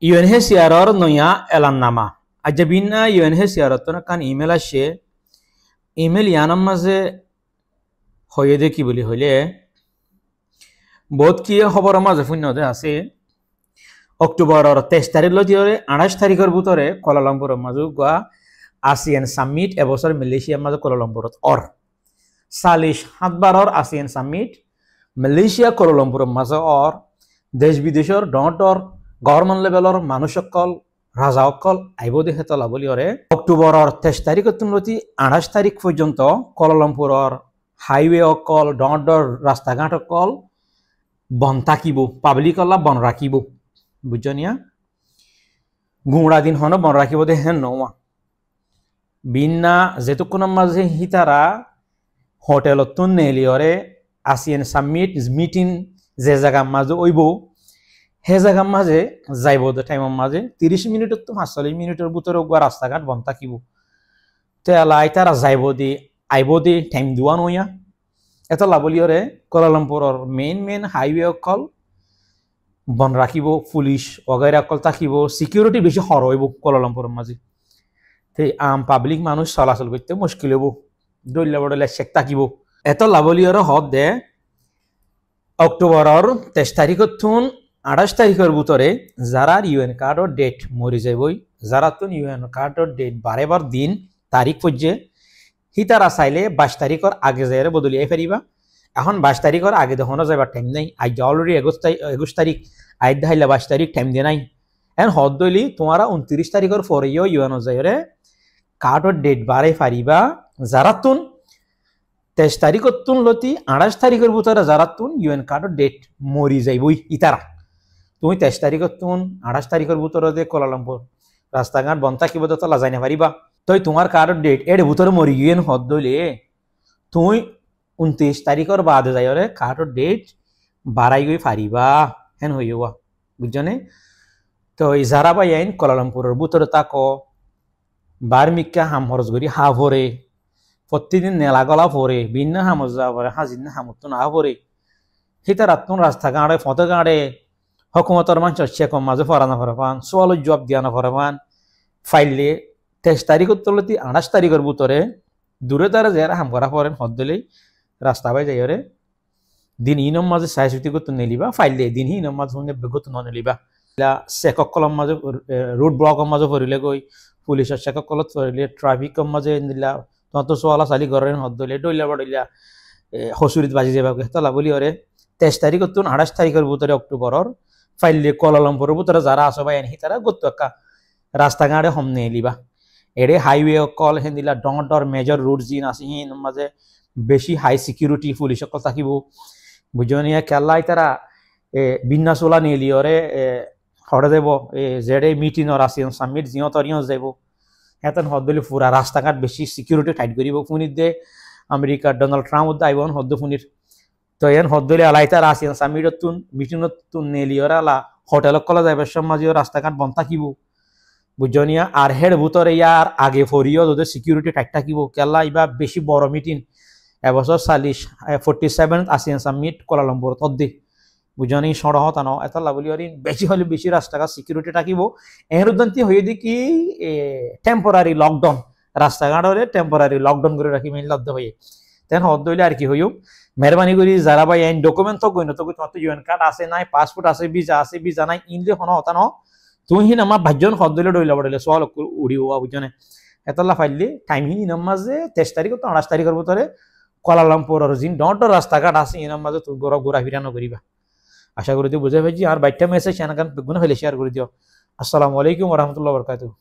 UNHCR নয়া এলাননামা আজাবিনা UNHCR কান email আসে ইমেল ইয়ানার মাঝে হয়ে দে কি বলি হইলে বহুত কি খবরের মাঝে শূন্যতে আছে অক্টোবরের 23 তারিখ লতিরে 28 তারিখের ভিতরে কুয়ালালামপুরের মাঝে গোয়া আসিয়ান সামিট এবছর মালয়েশিয়ার মাঝে কুয়ালালামপুরত 47 আসিয়ান সামিট মালয়েশিয়া কুয়ালালামপুরের মাঝে দেশ বিদেশের ডর গভর্নমেন্ট লেভেলের মানুষ সকল রাজা সকল আইব দেখে তলা বলি অক্টোবরের 23 তারিখের তুলতি 28 তারিখ পর্যন্ত কুয়ালালামপুরের হাইওয়ে সকল ডর রাস্তাঘাট সকল বন্ধ থাকিব পাবলিক বন রাখিব বুঝনিয়া গুঁড়া দিন হন বন রাখিব দে হেন নওয়া বিনা যেতুকুনের মাঝে হিতারা হোটেলত তুন নেলিয়রে আসিয়ান সামিট মিটিং যে জায়গার মাঝে ওইব হে জায়গার মাঝে যাইব টাইমের মাঝে 30 মিনিটত তো 45 মিনিটের ভিতরে রাস্তাঘাট বন্ধ থাকিব তেলাই তারা যাইব দি আইব দি টাইম দেওয়া নইয়া এত লাভলিয়রে কুয়ালালামপুরের মেইন হাইওয়ে অকল বন রাখিব পুলিশ অগাইরা অকল থাকিব সিকিউরিটি বেশি হর হইব কুয়ালালামপুরের মাঝে আম পাবলিক মানুষ চলাচল করতে মুশকিল হব দৈল্য বড়লে শেখ থাকিব এত লাভলিয়রে হদ দে অক্টোবরের 23 তারিখের থুন 28 তারিখের ভিতরে যারা ইউএন কার্ডর ডেট মরি যাইবই যারা তুন ইউএন কার্ডর ডেট বারেবার দিন তারিখ পর্যে হিতারা চাইলে 22 তারিখের আগে যাইরে বদলিয়ে ফেরিবা এখন 22 তারিখের আগে দেখানো যাবার টাইম নাই আজ অলরেডি 21 তারিখ আজ দেখাইলে 22 তারিখ টাইম দিয়ে নাই এখন হদ দইলি তোমারা 29 তারিখের পরেও ইউএন যাইরে কার্ডর ডেট বারে ফারিবা যারা তুন 23 তারিখের তুন লতি 28 তারিখের ভিতরে যারা তুন ইউএন কার্ডর ডেট মরি যাইবই ইতারা তুমি 23 তারিখের তুন 28 তারিখের ভিতরে দে কুয়ালালামপুর রাস্তাঘাট বন্ধ থাকিব তো তলা যাই না পারিবা তই তোমার কার্ডর ডেট এর ভিতরে মরি গিয়েন হদ দইলে তুই 29 তারিখের বাদে যাইরে কার্ডর ডেট বাড়াই গই পারিবা হেন হইবা বুঝছনে তো যারা বাই আইন কুয়ালালামপুরের ভিতরে তাকো বার্মিকা হাম খরচ করি হা ভরে প্রতিদিন নেলা গলা ভরে ভিন্ন হামত যা ভরে হাজিন হামত না ভরে সেটা রাতুন রাস্তাঘাটে ফতঘাটে হকুমতর মানুষ চেকম মাঝে ফরানো ফরাফান সোয়াল জবাব দিয়ানো ফরাফান ফাইলে 23 তারিখের তলতি 28 তারিখের ভিতরে দূরে তারা যারা হাম করা পড়েন হদ দিলেই রাস্তা বাই যাইরে দিন ইনম মাঝে চাই চুতি করতে নেলিবা ফাইলে দিন ইনম মাঝে শুনে বেগত নেলিবা চেকক কলম মাঝে রোড ব্লকৰ মাঝে ভৰিলে গই পুলিশেৰ চেকক কলত ভৰিলে ট্ৰাফিকৰ মাঝে নিলা তত সোয়ালা চালি ঘরের হদ দিলে ডইলা বড়িলা হসুরিত বাজি যাবা হেতলা বলি ওরে 23 তারিখের তুন 28 তারিখের ভিতরে অক্টোবরের ফাইলে কুয়ালালামপুরের ভিতরে যারা আসো বাই আনি তারা গত একা রাস্তাঘাটে হম নেলিবা এরে হাইওয়ে কল হেন্দিলা ডর মেজর রোড জিন আছে হিন মাঝে বেশি হাই সিকিউরিটি পুলিশ সকল থাকিব বুঝনিয়া খেলাই তারা বিন্না চোলা নেলিয়রে হরে যাব জেডে মিটিংর আসিয়ান সামিট জিয়তরিও যাব হেতন হদলি পুরা রাস্তাঘাট বেশি সিকিউরিটি টাইট করিব ফুনির দে আমেরিকার ডোনাল্ড ট্রাম্প আইবন হদ্দ ফুনির তো এন হদলি আলাই তারা আসিয়ান সামিটত তুন মিটিংত তুন নেলিয়রে আলা হোটেলত কলা যাইবার সমাজীয় রাস্তাঘাট বন্ধ থাকিব বুঝনিয়া আর হেড ভিতরে ইয়ার আগে ফরিও যদি সিকিউরিটি টাইট থাকিব কেলা ইবা বেশি বড় মিটিং এবছর 47 আসিয়ান সামিট কুয়ালালামপুর তদ্দে বুঝনি সড়ক টানো এত লাভলি বেশি হলে বেশি রাস্তাঘাট সিকিউরিটি থাকিব এর উদ্যান্তি হয়ে দি কি টেম্পোরারি লকডাউন রাস্তাঘাটরে টেম্পোরারি লকডাউন করে রাখি মেন লব্ধ হয়ে তেন হদ দইলে আর কি হইও মেহরবানি করি যারা ভাই আইন ডকুমেন্ট তো গইন তো তোমার তো ইউএন কার্ড আছে নাই পাসপোর্ট আছে ভিসা নাই ইনলে হন হতানো তুই হিন আমার ভাজ্যন হদ দইলে ডইলা বড়লে সোয়াল উড়ি হওয়া বুঝনে এতলা ফাইলে টাইম হিন ইনার মাঝে 23 তারিখ তো 28 তারিখের ভিতরে কুয়ালালামপুরের জিন ডট রাস্তাঘাট আছে ইনার মাঝে তুই ঘোরা ফিরানো করিবা আশা করি তুই বুঝে ফেলছি আর বাইকটা মেসেজ সেনাকান বেগুন হলে শেয়ার করে দিও আসসালামু আলাইকুম ওয়া রাহমাতুল্লাহি ওয়া বারাকাতুহু।